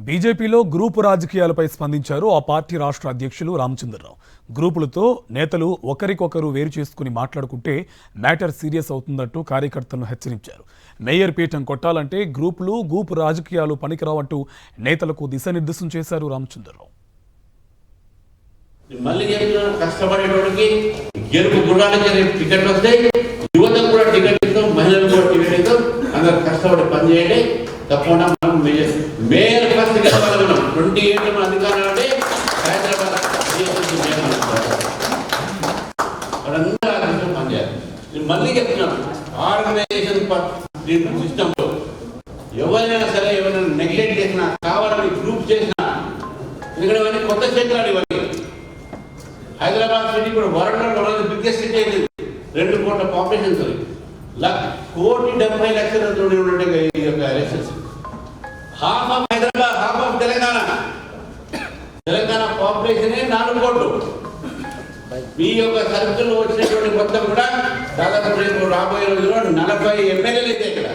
బీజేపీలో గ్రూపు రాజకీయాలపై స్పందించారు ఆ పార్టీ రాష్ట్ర అధ్యక్షులు రామచంద్రరావు. గ్రూపులతో నేతలు ఒకరికొకరు వేరు చేసుకుని మాట్లాడుకుంటే మ్యాటర్ సీరియస్ అవుతుందంటూ కార్యకర్తలను హెచ్చరించారు. మేయర్ పీఠం కొట్టాలంటే గ్రూపు రాజకీయాలు పనికిరావంటూ నేతలకు దిశానిర్దేశం చేశారు రామచంద్రరావు. మళ్ళీ కష్టపడేటోడికి గెలుపు గుర్రాలకి టికెట్ వస్తాయి, యువతకు కూడా టికెట్ ఇస్తాం, మహిళలకు కూడా టికెట్ ఇస్తాం. అందరూ కష్టపడి పని చేయండి. తప్పకుండా మనం మేయర్ ఫస్ట్ గెలవగలం. 28 మన అధికారులు అంటే హైదరాబాద్ వాళ్ళందరూ పనిచేయాలి. మళ్ళీ చెప్తున్నాను, ఆర్గనైజేషన్ సిస్టంలో ఎవరైనా సరే ఎవరైనా నెగ్లెక్ట్ చేసినా, కావాలని గ్రూప్ చేసినా, ఎందుకంటే ఇవన్నీ కొత్త క్షేత్రాలు. ఇవన్నీ హైదరాబాద్ సిటీ కూడా వరల్డ్ బిగ్గెస్ట్ సిటీ అయింది. 2 కోట్ల పాపులేషన్, 1,70,00,000 ఉండే ఈ యొక్క elections. Half of Hyderabad, half of Telangana population 4 కోట్లు. మీ యొక్క సర్కిల్లో వచ్చినటువంటి మొత్తం కూడా దాదాపు రేపు రాబోయే రోజుల్లో 40 ఎమ్మెల్యేలు అయితే ఇక్కడ